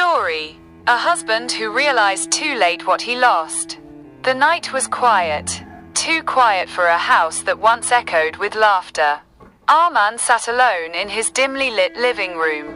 story. A husband who realized too late what he lost. The night was quiet. Too quiet for a house that once echoed with laughter. Arman sat alone in his dimly lit living room.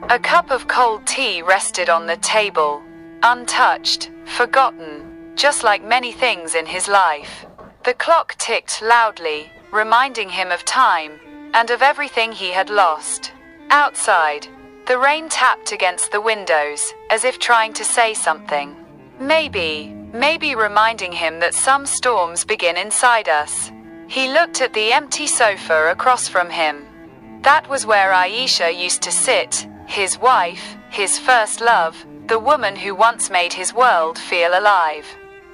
A cup of cold tea rested on the table. Untouched, forgotten, just like many things in his life. The clock ticked loudly, reminding him of time, and of everything he had lost. Outside, the rain tapped against the windows, as if trying to say something. Maybe reminding him that some storms begin inside us. He looked at the empty sofa across from him. That was where Aisha used to sit, his wife, his first love, the woman who once made his world feel alive.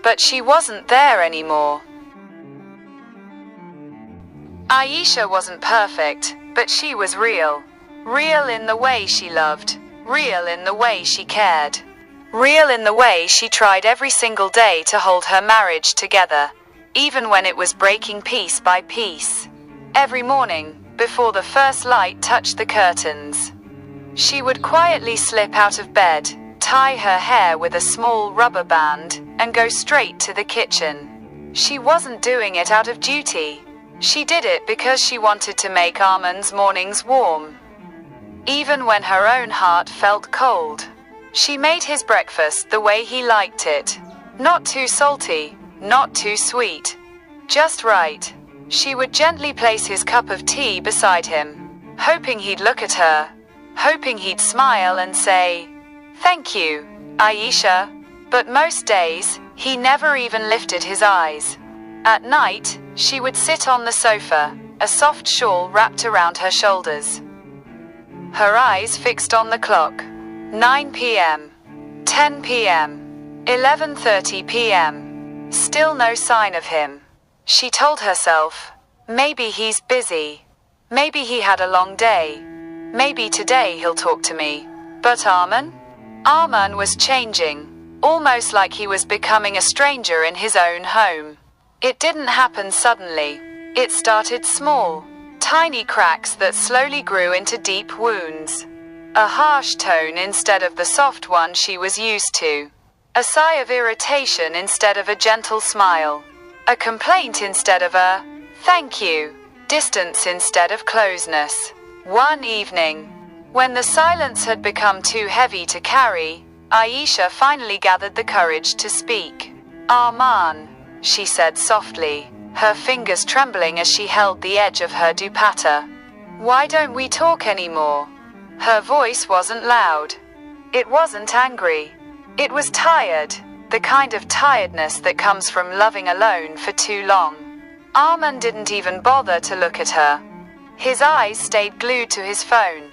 But she wasn't there anymore. Aisha wasn't perfect, but she was real. Real in the way she loved. Real in the way she cared. Real in the way she tried every single day to hold her marriage together, even when it was breaking piece by piece. Every morning, before the first light touched the curtains, she would quietly slip out of bed, tie her hair with a small rubber band, and go straight to the kitchen. She wasn't doing it out of duty. She did it because she wanted to make Arman's mornings warm. Even when her own heart felt cold. She made his breakfast the way he liked it. Not too salty, not too sweet. Just right. She would gently place his cup of tea beside him, hoping he'd look at her, hoping he'd smile and say, "Thank you, Aisha." But most days, he never even lifted his eyes. At night, she would sit on the sofa, a soft shawl wrapped around her shoulders. Her eyes fixed on the clock. 9 p.m. 10 p.m. 11:30 p.m. Still no sign of him. She told herself, maybe he's busy. Maybe he had a long day. Maybe today he'll talk to me. But Arman? Arman was changing, almost like he was becoming a stranger in his own home. It didn't happen suddenly. It started small, tiny cracks that slowly grew into deep wounds. A harsh tone instead of the soft one she was used to. A sigh of irritation instead of a gentle smile. A complaint instead of a thank you. Distance instead of closeness. One evening, when the silence had become too heavy to carry, Aisha finally gathered the courage to speak. "Arman," she said softly, her fingers trembling as she held the edge of her dupatta. "Why don't we talk anymore?" Her voice wasn't loud. It wasn't angry. It was tired, the kind of tiredness that comes from loving alone for too long. Arman didn't even bother to look at her. His eyes stayed glued to his phone,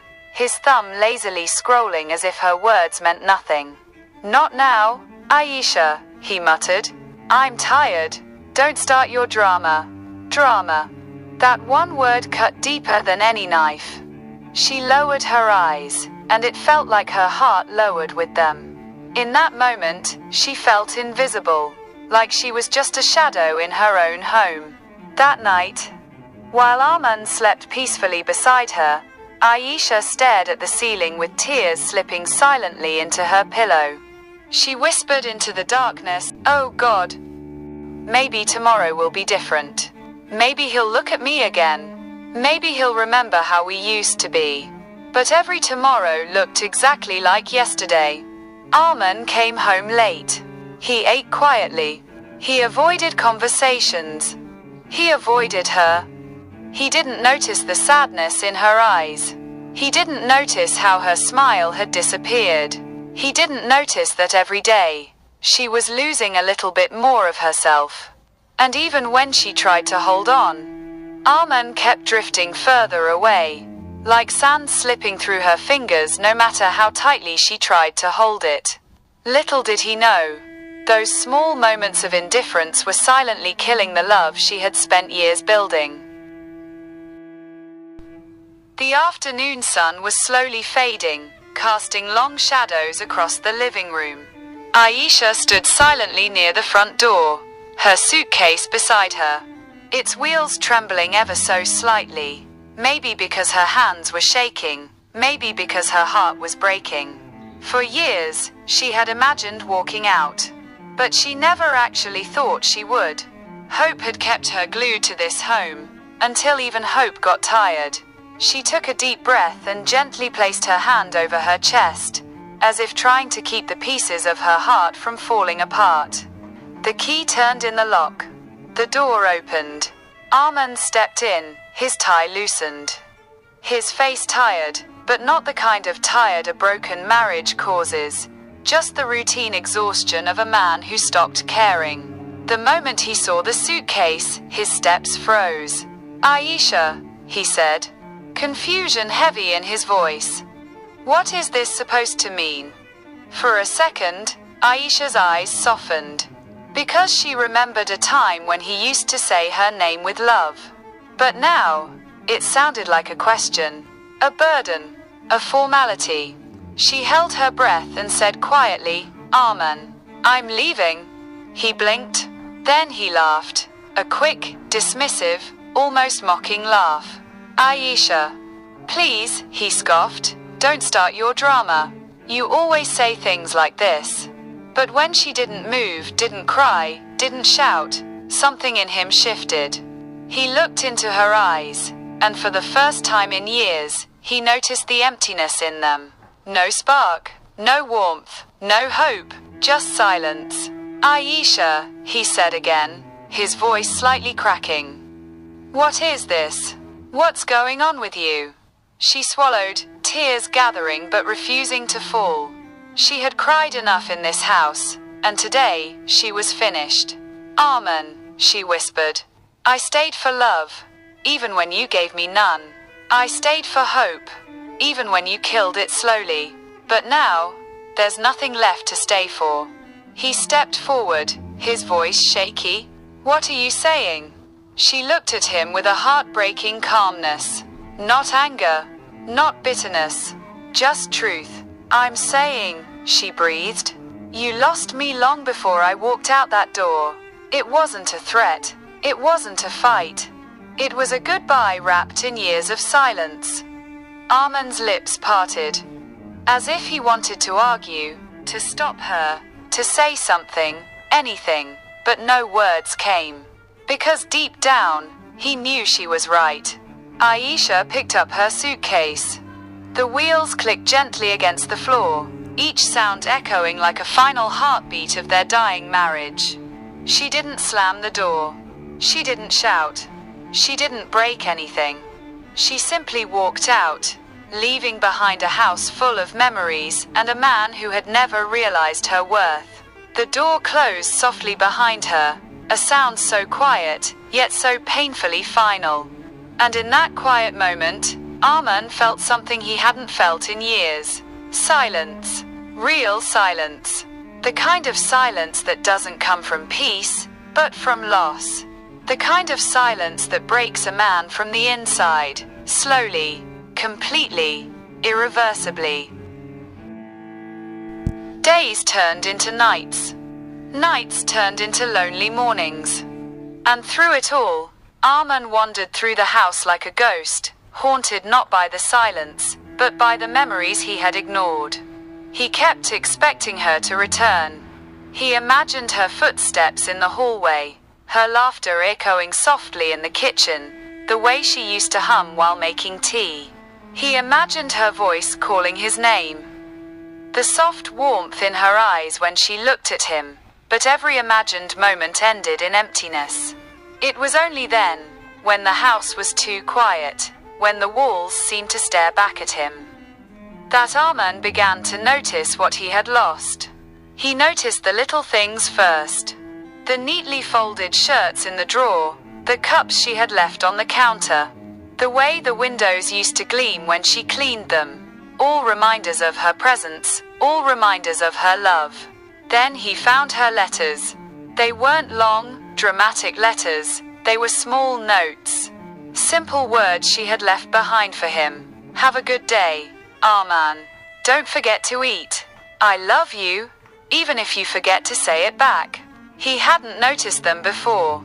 his thumb lazily scrolling as if her words meant nothing. "Not now, Aisha," he muttered. "I'm tired. Don't start your drama." Drama. That one word cut deeper than any knife. She lowered her eyes, and it felt like her heart lowered with them. In that moment, she felt invisible, like she was just a shadow in her own home. That night, while Arman slept peacefully beside her, Aisha stared at the ceiling with tears slipping silently into her pillow. She whispered into the darkness, "Oh God, maybe tomorrow will be different. Maybe he'll look at me again. Maybe he'll remember how we used to be." But every tomorrow looked exactly like yesterday. Arman came home late. He ate quietly. He avoided conversations. He avoided her. He didn't notice the sadness in her eyes. He didn't notice how her smile had disappeared. He didn't notice that every day, she was losing a little bit more of herself. And even when she tried to hold on, Arman kept drifting further away, like sand slipping through her fingers no matter how tightly she tried to hold it. Little did he know, those small moments of indifference were silently killing the love she had spent years building. The afternoon sun was slowly fading, casting long shadows across the living room. Aisha stood silently near the front door, her suitcase beside her, its wheels trembling ever so slightly, maybe because her hands were shaking, maybe because her heart was breaking. For years, she had imagined walking out. But she never actually thought she would. Hope had kept her glued to this home, until even hope got tired. She took a deep breath and gently placed her hand over her chest, as if trying to keep the pieces of her heart from falling apart. The key turned in the lock. The door opened. Arman stepped in, his tie loosened. His face tired, but not the kind of tired a broken marriage causes. Just the routine exhaustion of a man who stopped caring. The moment he saw the suitcase, his steps froze. "Aisha," he said, confusion heavy in his voice. "What is this supposed to mean?" For a second, Aisha's eyes softened. Because she remembered a time when he used to say her name with love. But now, it sounded like a question, a burden, a formality. She held her breath and said quietly, "Arman, I'm leaving." He blinked. Then he laughed. A quick, dismissive, almost mocking laugh. "Aisha, please," he scoffed, "don't start your drama. You always say things like this." But when she didn't move, didn't cry, didn't shout, something in him shifted. He looked into her eyes, and for the first time in years, he noticed the emptiness in them. No spark, no warmth, no hope, just silence. "Aisha," he said again, his voice slightly cracking. "What is this? What's going on with you?" She swallowed, tears gathering but refusing to fall. She had cried enough in this house, and today, she was finished. "Arman," she whispered, "I stayed for love, even when you gave me none. I stayed for hope, even when you killed it slowly. But now, there's nothing left to stay for." He stepped forward, his voice shaky. "What are you saying?" She looked at him with a heartbreaking calmness. Not anger, not bitterness, just truth. "I'm saying," she breathed, "you lost me long before I walked out that door. It wasn't a threat. It wasn't a fight. It was a goodbye wrapped in years of silence." Arman's lips parted, as if he wanted to argue, to stop her, to say something, anything, but no words came. Because deep down, he knew she was right. Aisha picked up her suitcase. The wheels clicked gently against the floor, each sound echoing like a final heartbeat of their dying marriage. She didn't slam the door. She didn't shout. She didn't break anything. She simply walked out, leaving behind a house full of memories and a man who had never realized her worth. The door closed softly behind her, a sound so quiet, yet so painfully final. And in that quiet moment, Arman felt something he hadn't felt in years. Silence. Real silence. The kind of silence that doesn't come from peace, but from loss. The kind of silence that breaks a man from the inside, slowly, completely, irreversibly. Days turned into nights. Nights turned into lonely mornings. And through it all, Arman wandered through the house like a ghost, haunted not by the silence, but by the memories he had ignored. He kept expecting her to return. He imagined her footsteps in the hallway, her laughter echoing softly in the kitchen, the way she used to hum while making tea. He imagined her voice calling his name. The soft warmth in her eyes when she looked at him, but every imagined moment ended in emptiness. It was only then, when the house was too quiet, when the walls seemed to stare back at him, that Arman began to notice what he had lost. He noticed the little things first. The neatly folded shirts in the drawer, the cups she had left on the counter, the way the windows used to gleam when she cleaned them, all reminders of her presence, all reminders of her love. Then he found her letters. They weren't long, dramatic letters, they were small notes. Simple words she had left behind for him. "Have a good day, Arman. Don't forget to eat. I love you," even if you forget to say it back. He hadn't noticed them before.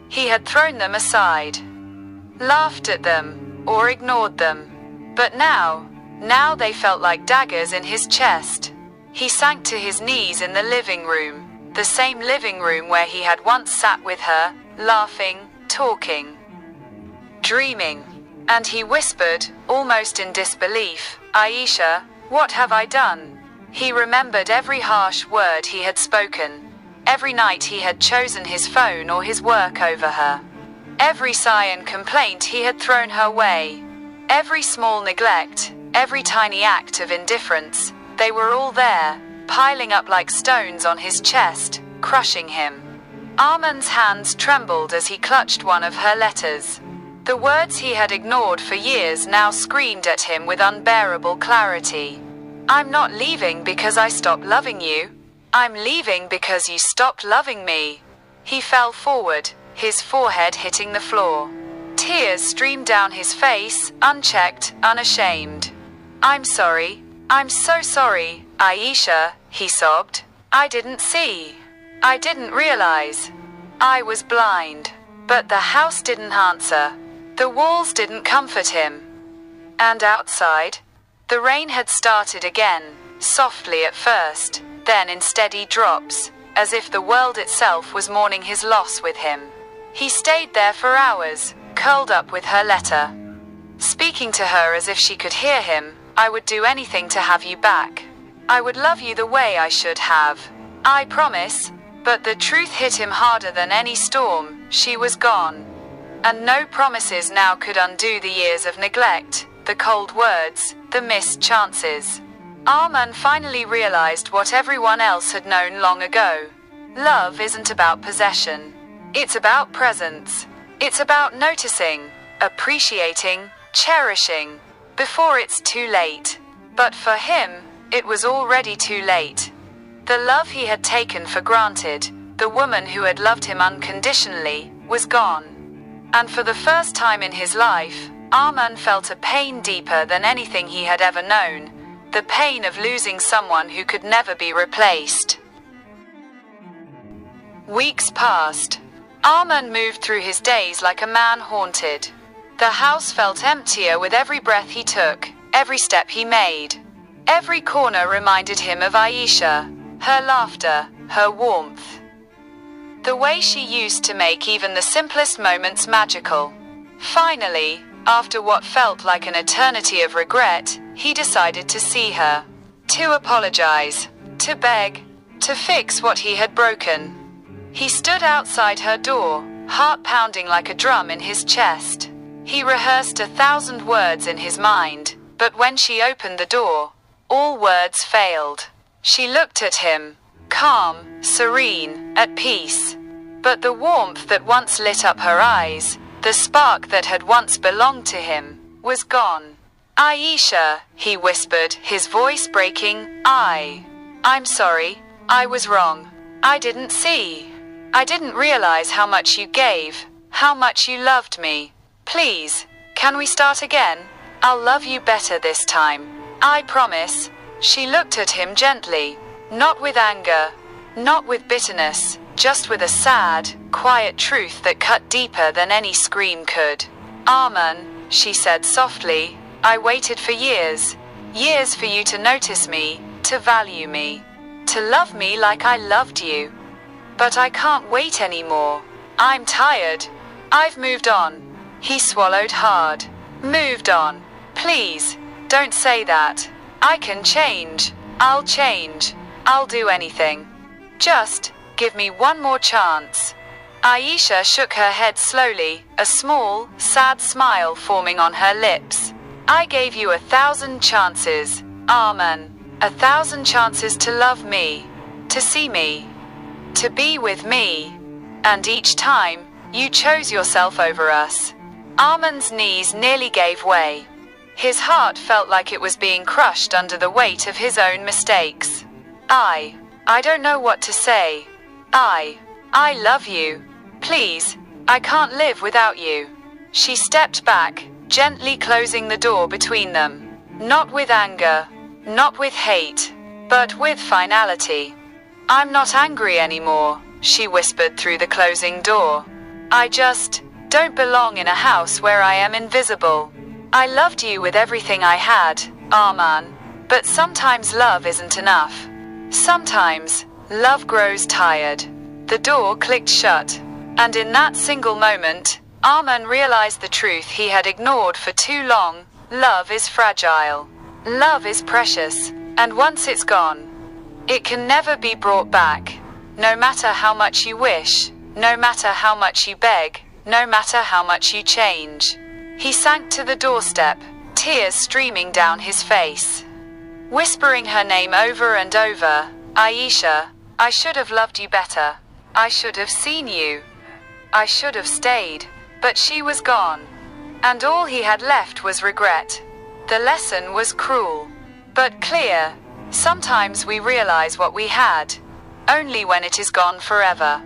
He had thrown them aside, laughed at them, or ignored them. But now, Now they felt like daggers in his chest. He sank to his knees in the living room, the same living room where he had once sat with her, laughing, talking, dreaming. And he whispered, almost in disbelief, "Aisha, what have I done?" He remembered every harsh word he had spoken, every night he had chosen his phone or his work over her, every sigh and complaint he had thrown her way, every small neglect, every tiny act of indifference. They were all there, piling up like stones on his chest, crushing him. Arman's hands trembled as he clutched one of her letters. The words he had ignored for years now screamed at him with unbearable clarity. "I'm not leaving because I stopped loving you. I'm leaving because you stopped loving me." He fell forward, his forehead hitting the floor. Tears streamed down his face, unchecked, unashamed. "I'm sorry. I'm so sorry, Aisha," he sobbed. "I didn't see. I didn't realize. I was blind." But the house didn't answer. The walls didn't comfort him. And outside, the rain had started again, softly at first, then in steady drops, as if the world itself was mourning his loss with him. He stayed there for hours, curled up with her letter, speaking to her as if she could hear him. "I would do anything to have you back. I would love you the way I should have. I promise." But the truth hit him harder than any storm. She was gone. And no promises now could undo the years of neglect, the cold words, the missed chances. Arman finally realized what everyone else had known long ago. Love isn't about possession. It's about presence. It's about noticing, appreciating, cherishing, before it's too late. But for him, it was already too late. The love he had taken for granted, the woman who had loved him unconditionally, was gone. And for the first time in his life, Arman felt a pain deeper than anything he had ever known, the pain of losing someone who could never be replaced. Weeks passed. Arman moved through his days like a man haunted. The house felt emptier with every breath he took, every step he made. Every corner reminded him of Aisha, her laughter, her warmth. The way she used to make even the simplest moments magical. Finally, after what felt like an eternity of regret, he decided to see her. To apologize. To beg. To fix what he had broken. He stood outside her door, heart pounding like a drum in his chest. He rehearsed 1,000 words in his mind, but when she opened the door, all words failed. She looked at him, calm, serene, at peace. But the warmth that once lit up her eyes, the spark that had once belonged to him, was gone. "Aisha," he whispered, his voice breaking, I'm sorry. I was wrong. I didn't see. I didn't realize how much you gave, how much you loved me. Please, can we start again? I'll love you better this time. I promise." She looked at him gently, not with anger, not with bitterness, just with a sad, quiet truth that cut deeper than any scream could. "Arman," she said softly, "I waited for years. Years for you to notice me, to value me, to love me like I loved you. But I can't wait anymore. I'm tired. I've moved on." He swallowed hard. "Moved on. Please, don't say that. I can change. I'll change. I'll do anything. Just give me one more chance." Aisha shook her head slowly, a small, sad smile forming on her lips. "I gave you 1,000 chances, Arman. 1,000 chances to love me, to see me, to be with me. And each time, you chose yourself over us." Arman's knees nearly gave way. His heart felt like it was being crushed under the weight of his own mistakes. I don't know what to say. I love you. Please, I can't live without you." She stepped back, gently closing the door between them. Not with anger, not with hate, but with finality. "I'm not angry anymore," she whispered through the closing door. "I just don't belong in a house where I am invisible. I loved you with everything I had, Arman. But sometimes love isn't enough. Sometimes, love grows tired. The door clicked shut. And in that single moment, Arman realized the truth he had ignored for too long. Love is fragile. Love is precious. And once it's gone, it can never be brought back. No matter how much you wish, no matter how much you beg, no matter how much you change. He sank to the doorstep, tears streaming down his face. Whispering her name over and over, Aisha, I should have loved you better. I should have seen you. I should have stayed. But she was gone. And all he had left was regret. The lesson was cruel, but clear. Sometimes we realize what we had, only when it is gone forever.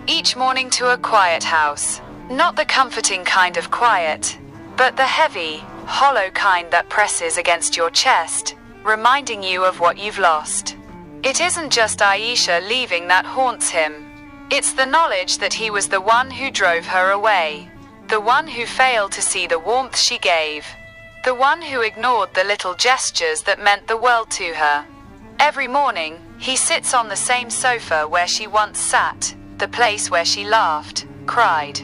Each morning to a quiet house. Not the comforting kind of quiet, but the heavy, hollow kind that presses against your chest, reminding you of what you've lost. It isn't just Aisha leaving that haunts him. It's the knowledge that he was the one who drove her away. The one who failed to see the warmth she gave. The one who ignored the little gestures that meant the world to her. Every morning, he sits on the same sofa where she once sat, the place where she laughed, cried,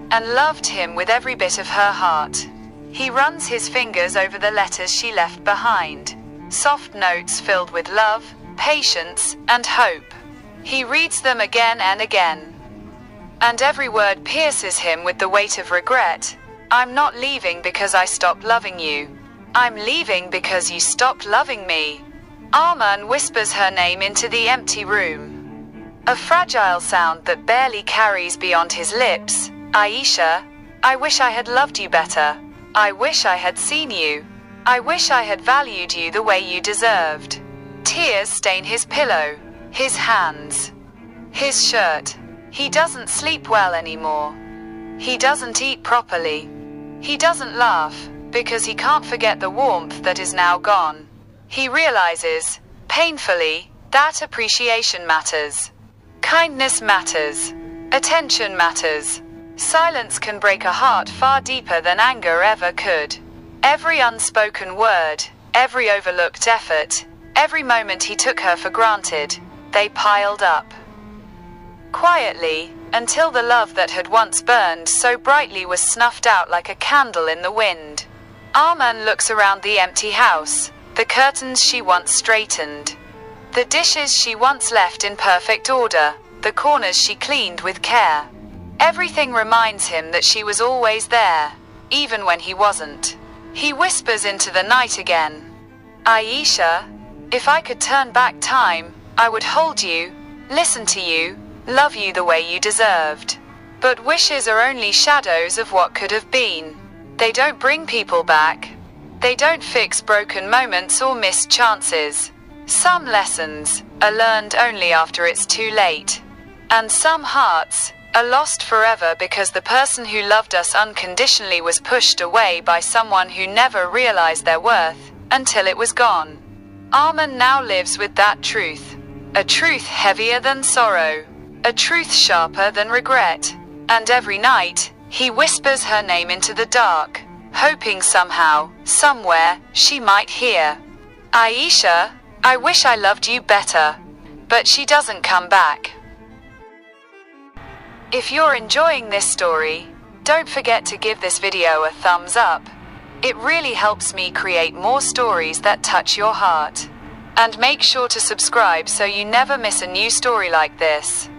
and loved him with every bit of her heart. He runs his fingers over the letters she left behind. Soft notes filled with love, patience, and hope. He reads them again and again. And every word pierces him with the weight of regret. I'm not leaving because I stopped loving you. I'm leaving because you stopped loving me. Arman whispers her name into the empty room. A fragile sound that barely carries beyond his lips. Aisha, I wish I had loved you better. I wish I had seen you. I wish I had valued you the way you deserved. Tears stain his pillow, his hands, his shirt. He doesn't sleep well anymore. He doesn't eat properly. He doesn't laugh, because he can't forget the warmth that is now gone. He realizes, painfully, that appreciation matters. Kindness matters. Attention matters. Silence can break a heart far deeper than anger ever could. Every unspoken word, every overlooked effort, every moment he took her for granted, they piled up. Quietly, until the love that had once burned so brightly was snuffed out like a candle in the wind. Arman looks around the empty house, the curtains she once straightened, the dishes she once left in perfect order, the corners she cleaned with care. Everything reminds him that she was always there, even when he wasn't. He whispers into the night again. Aisha, if I could turn back time, I would hold you, listen to you, love you the way you deserved. But wishes are only shadows of what could have been. They don't bring people back. They don't fix broken moments or missed chances. Some lessons are learned only after it's too late. And some hearts are lost forever because the person who loved us unconditionally was pushed away by someone who never realized their worth until it was gone. Arman now lives with that truth. A truth heavier than sorrow. A truth sharper than regret. And every night, he whispers her name into the dark, hoping somehow, somewhere, she might hear. Aisha, I wish I loved you better. But she doesn't come back. If you're enjoying this story, don't forget to give this video a thumbs up. It really helps me create more stories that touch your heart. And make sure to subscribe so you never miss a new story like this.